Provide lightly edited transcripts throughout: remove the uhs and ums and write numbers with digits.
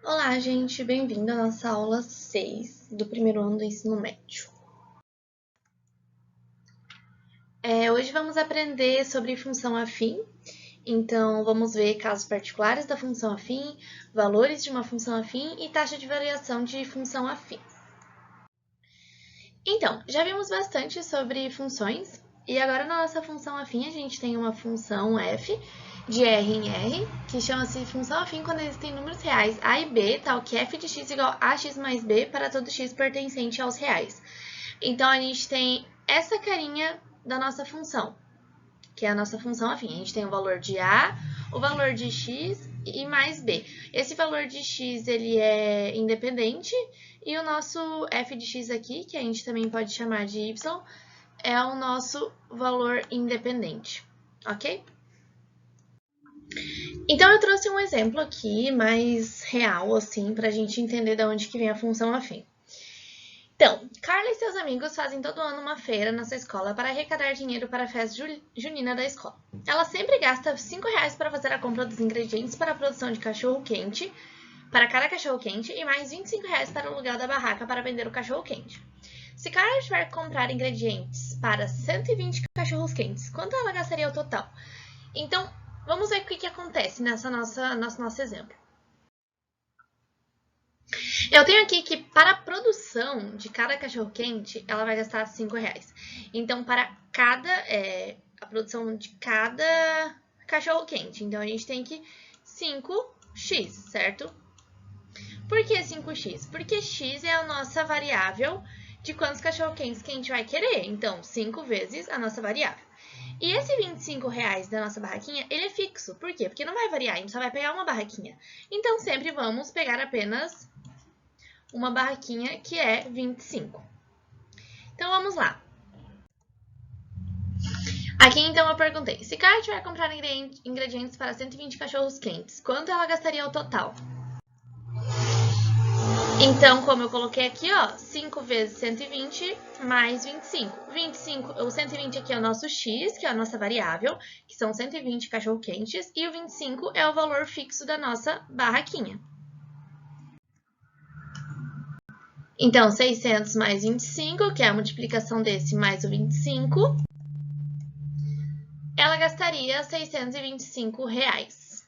Olá, gente, bem-vindo à nossa aula 6 do primeiro ano do ensino médio. Hoje vamos aprender sobre função afim, então vamos ver casos particulares da função afim, valores de uma função afim e taxa de variação de função afim. Então, já vimos bastante sobre funções e agora na nossa função afim a gente tem uma função f de R em R, que chama-se função afim quando existem números reais a e b, tal que f de x igual a x mais b para todo x pertencente aos reais. Então, a gente tem essa carinha da nossa função, que é a nossa função afim. A gente tem o valor de a, o valor de x e mais b. Esse valor de x ele é independente e o nosso f de x aqui, que a gente também pode chamar de y, é o nosso valor independente, ok? Então, eu trouxe um exemplo aqui mais real, assim, para a gente entender de onde que vem a função afim. Então, Carla e seus amigos fazem todo ano uma feira na sua escola para arrecadar dinheiro para a festa junina da escola. Ela sempre gasta R$5 para fazer a compra dos ingredientes para a produção de cachorro-quente, para cada cachorro-quente, e mais R$25 para o aluguel da barraca para vender o cachorro-quente. Se Carla tiver que comprar ingredientes para 120 cachorros-quentes, quanto ela gastaria ao total? Então, vamos ver o que acontece nesse nosso exemplo. Eu tenho aqui que para a produção de cada cachorro-quente, ela vai gastar R$5. Então, para a produção de cada cachorro-quente, então a gente tem que 5x, certo? Por que 5x? Porque x é a nossa variável de quantos cachorro-quentes que a gente vai querer. Então, 5 vezes a nossa variável. E esse R$25 da nossa barraquinha, ele é fixo. Por quê? Porque não vai variar, a gente só vai pegar uma barraquinha. Então, sempre vamos pegar apenas uma barraquinha que é 25. Então, vamos lá. Aqui, então, eu perguntei, se Carla tiver que comprar ingredientes para 120 cachorros quentes, quanto ela gastaria ao total? Então, como eu coloquei aqui, ó, 5 vezes 120 mais 25. O 120 aqui é o nosso x, que é a nossa variável, que são 120 cachorro-quentes, e o 25 é o valor fixo da nossa barraquinha. Então, 600 mais 25, que é a multiplicação desse mais o 25, ela gastaria R$625.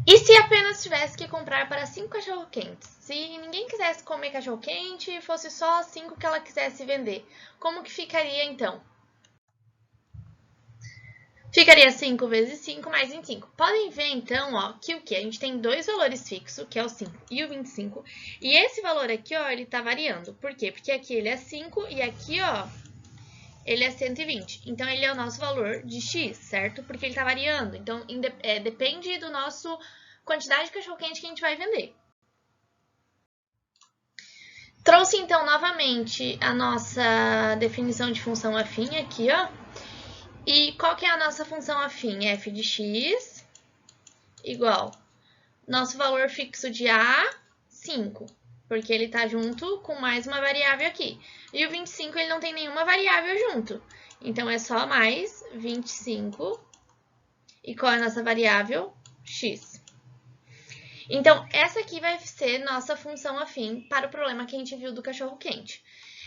E se apenas tivesse que comprar para 5 cachorro-quentes? Se ninguém quisesse comer cachorro-quente e fosse só 5 que ela quisesse vender, como que ficaria então? Ficaria 5 vezes 5 mais 25. Podem ver então, ó, que o que? A gente tem dois valores fixos, que é o 5 e o 25. E esse valor aqui, ó, ele tá variando. Por quê? Porque aqui ele é 5 e aqui, ó, ele é 120. Então, ele é o nosso valor de x, certo? Porque ele tá variando. Então, depende do nosso quantidade de cachorro-quente que a gente vai vender. Trouxe, então, novamente a nossa definição de função afim aqui, ó. E qual que é a nossa função afim? F de x igual nosso valor fixo de A, 5, porque ele está junto com mais uma variável aqui. E o 25, ele não tem nenhuma variável junto. Então, é só mais 25. E qual é a nossa variável? X. Então, essa aqui vai ser nossa função afim para o problema que a gente viu do cachorro-quente.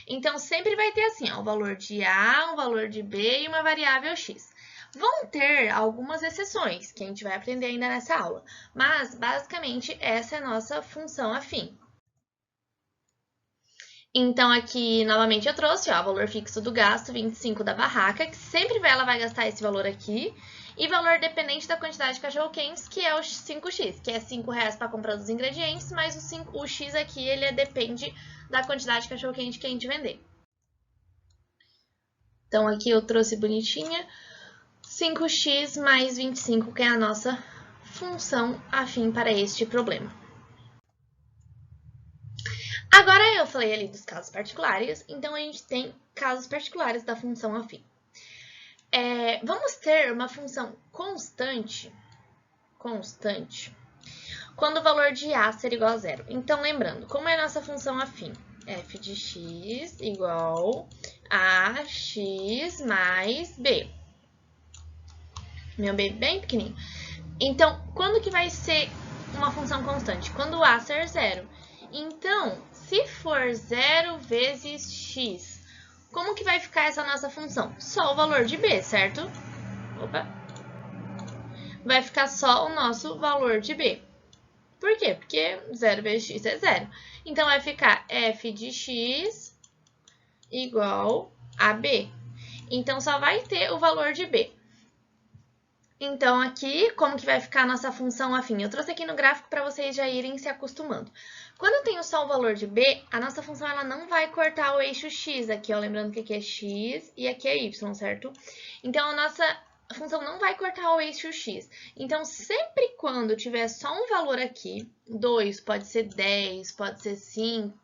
Então, sempre vai ter assim, ó, o valor de A, um valor de B e uma variável X. Vão ter algumas exceções, que a gente vai aprender ainda nessa aula. Mas, basicamente, essa é a nossa função afim. Então, aqui, novamente, eu trouxe ó, o valor fixo do gasto, 25 da barraca, que sempre ela vai gastar esse valor aqui. E valor dependente da quantidade de cachorro-quentes, que é o 5x, que é R$5 para comprar os ingredientes, mas o x aqui, ele depende da quantidade de cachorro-quente que a gente vender. Então, aqui eu trouxe bonitinha 5x mais 25, que é a nossa função afim para este problema. Agora, eu falei ali dos casos particulares, então a gente tem casos particulares da função afim. Vamos ter uma função constante, quando o valor de A ser igual a zero. Então, lembrando, como é a nossa função afim? F de x igual a x mais b. Meu b bem pequenininho. Então, quando que vai ser uma função constante? Quando o a ser zero. Então, se for 0 vezes x, como que vai ficar essa nossa função? Só o valor de b, certo? Opa! Vai ficar só o nosso valor de b. Por quê? Porque 0 vezes x é 0. Então, vai ficar f de x igual a b. Então, só vai ter o valor de b. Então, aqui, como que vai ficar a nossa função afim? Eu trouxe aqui no gráfico para vocês já irem se acostumando. Quando eu tenho só o valor de b, a nossa função ela não vai cortar o eixo x aqui, ó, lembrando que aqui é x e aqui é y, certo? Então, a nossa função não vai cortar o eixo x. Então, sempre quando tiver só um valor aqui, 2, pode ser 10, pode ser 5,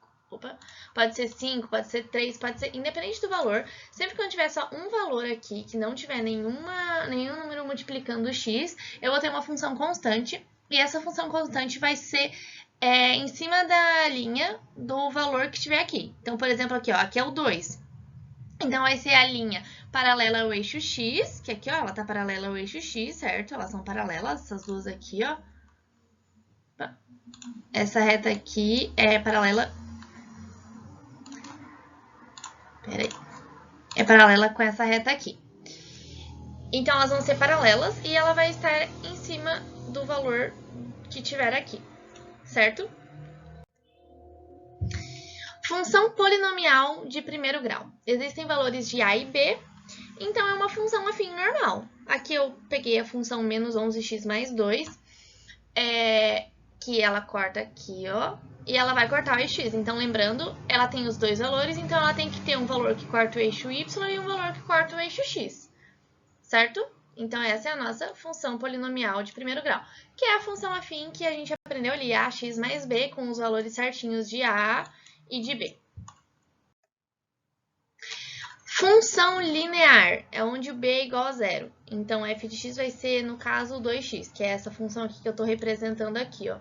pode ser 5, pode ser 3, pode ser... Independente do valor, sempre que eu tiver só um valor aqui, que não tiver nenhum número multiplicando x, eu vou ter uma função constante. E essa função constante vai ser em cima da linha do valor que tiver aqui. Então, por exemplo, aqui, ó, aqui é o 2. Então, vai ser a linha paralela ao eixo x, que aqui, ó, ela tá paralela ao eixo x, certo? Elas são paralelas, essas duas aqui, ó. Essa reta aqui é paralela... É paralela com essa reta aqui. Então, elas vão ser paralelas e ela vai estar em cima do valor que tiver aqui, certo? Função polinomial de primeiro grau. Existem valores de a e b, então é uma função afim normal. Aqui eu peguei a função menos 11x mais 2, que ela corta aqui, ó. E ela vai cortar o eixo x. Então, lembrando, ela tem os dois valores, então ela tem que ter um valor que corta o eixo y e um valor que corta o eixo x. Certo? Então, essa é a nossa função polinomial de primeiro grau, que é a função afim que a gente aprendeu ali, ax mais b, com os valores certinhos de a e de b. Função linear é onde o b é igual a zero. Então, f de x vai ser, no caso, 2x, que é essa função aqui que eu estou representando aqui, ó.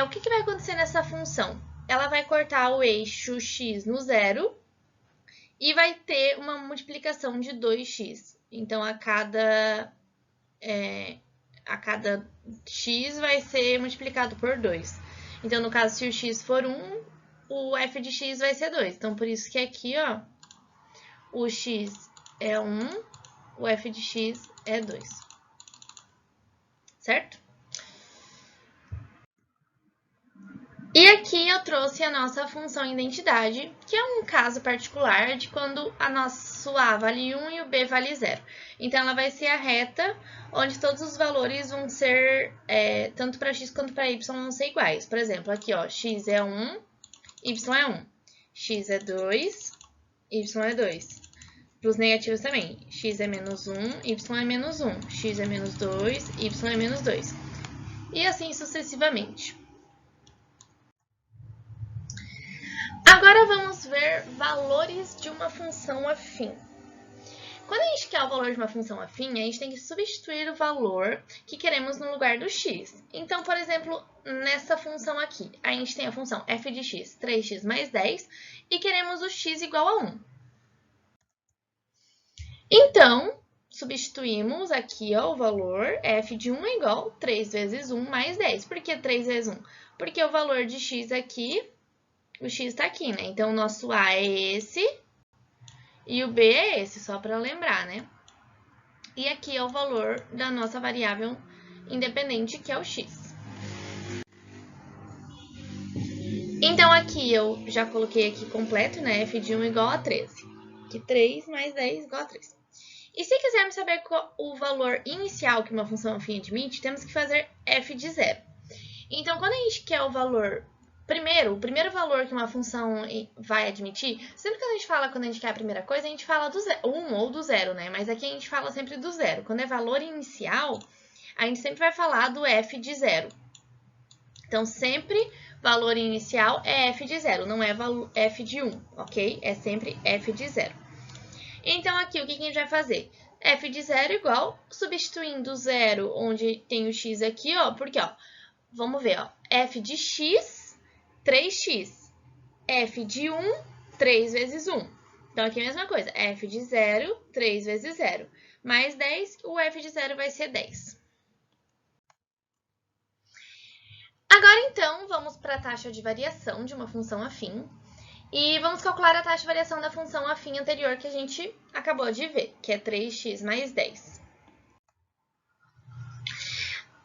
O que vai acontecer nessa função? Ela vai cortar o eixo x no zero e vai ter uma multiplicação de 2x. Então, a cada x vai ser multiplicado por 2. Então, no caso, se o x for 1, o f de x vai ser 2. Então, por isso que aqui, ó, o x é 1, o f de x é 2. Certo? E aqui eu trouxe a nossa função identidade, que é um caso particular de quando a nosso a vale 1 e o b vale 0. Então, ela vai ser a reta onde todos os valores vão ser, tanto para x quanto para y, vão ser iguais. Por exemplo, aqui, ó, x é 1, y é 1, x é 2, y é 2. Para os negativos também, x é menos 1, y é menos 1, x é menos 2, y é menos 2. E assim sucessivamente. Agora vamos ver valores de uma função afim. Quando a gente quer o valor de uma função afim, a gente tem que substituir o valor que queremos no lugar do x. Então, por exemplo, nessa função aqui, a gente tem a função f de x, 3x mais 10, e queremos o x igual a 1. Então, substituímos aqui, ó, o valor f de 1 é igual a 3 vezes 1 mais 10. Por que 3 vezes 1? Porque o valor de x aqui... O x está aqui, né? Então, o nosso a é esse e o b é esse, só para lembrar, né? E aqui é o valor da nossa variável independente, que é o x. Então, aqui eu já coloquei aqui completo, né? F de 1 igual a 13. Que 3 mais 10 igual a 13. E se quisermos saber qual o valor inicial que uma função afim admite, temos que fazer f de 0. Então, quando a gente quer o valor... o primeiro valor que uma função vai admitir, sempre que a gente fala quando a gente quer a primeira coisa, a gente fala do 1 ou do 0, né? Mas aqui a gente fala sempre do 0. Quando é valor inicial, a gente sempre vai falar do f de 0. Então, sempre valor inicial é f de 0, não é f de 1, ok? É sempre f de 0. Então, aqui, o que a gente vai fazer? F de 0 igual, substituindo o 0, onde tem o x aqui, ó, porque, ó, vamos ver, ó, f de x... 3x, f de 1, 3 vezes 1. Então, aqui é a mesma coisa, f de 0, 3 vezes 0. Mais 10, o f de 0 vai ser 10. Então, vamos para a taxa de variação de uma função afim. E vamos calcular a taxa de variação da função afim anterior que a gente acabou de ver, que é 3x mais 10.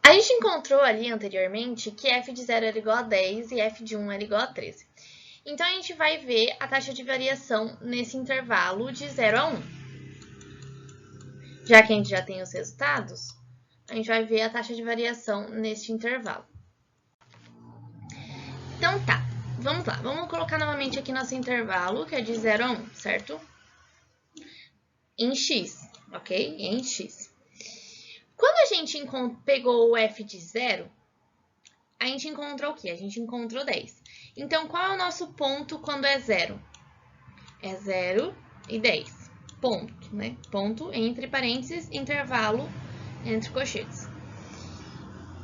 A gente encontrou ali anteriormente que f de 0 era igual a 10 e f de 1 era igual a 13. Então, a gente vai ver a taxa de variação nesse intervalo de 0 a 1. Já que a gente já tem os resultados, a gente vai ver a taxa de variação neste intervalo. Então, tá. Vamos lá. Vamos colocar novamente aqui nosso intervalo, que é de 0 a 1, certo? Em x, ok? Em x. Quando a gente pegou o f de 0, a gente encontrou o quê? A gente encontrou 10. Então, qual é o nosso ponto quando é 0? É 0 e 10. Ponto, né? Ponto entre parênteses, intervalo entre colchetes.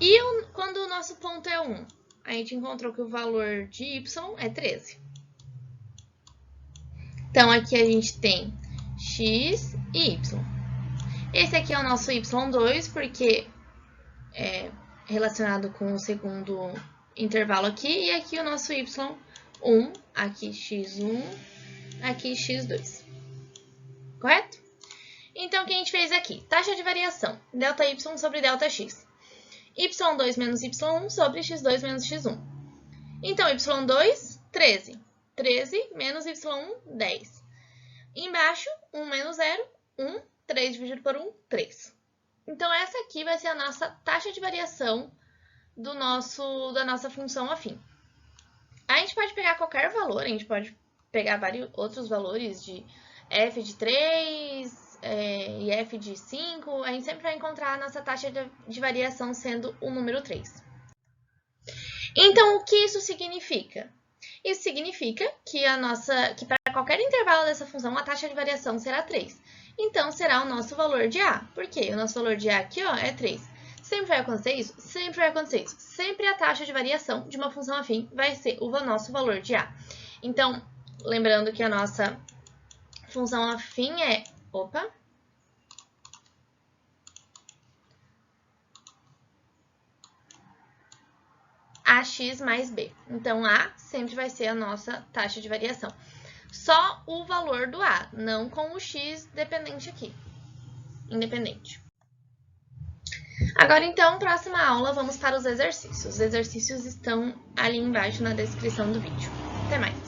E quando o nosso ponto é 1? A gente encontrou que o valor de y é 13. Então, aqui a gente tem x e y. Esse aqui é o nosso y2, porque é relacionado com o segundo intervalo aqui. E aqui o nosso y1, aqui x1, aqui x2. Correto? Então, o que a gente fez aqui? Taxa de variação, ΔY sobre ΔX. y2 menos y1 sobre x2 menos x1. Então, y2, 13. 13 menos y1, 10. Embaixo, 1 menos 0, 1. 3 dividido por 1, 3. Então, essa aqui vai ser a nossa taxa de variação da nossa função afim. A gente pode pegar qualquer valor, a gente pode pegar vários outros valores de f de 3 e f de 5. A gente sempre vai encontrar a nossa taxa de variação sendo o número 3. Então, o que isso significa? Isso significa que para qualquer intervalo dessa função, a taxa de variação será 3. Então, será o nosso valor de A. Por quê? O nosso valor de A aqui, ó, é 3. Sempre vai acontecer isso? Sempre vai acontecer isso. Sempre a taxa de variação de uma função afim vai ser o nosso valor de A. Então, lembrando que a nossa função afim é... AX mais B. Então, A sempre vai ser a nossa taxa de variação. Só o valor do A, não com o X dependente aqui. Independente. Agora, então, próxima aula, vamos para os exercícios. Os exercícios estão ali embaixo na descrição do vídeo. Até mais!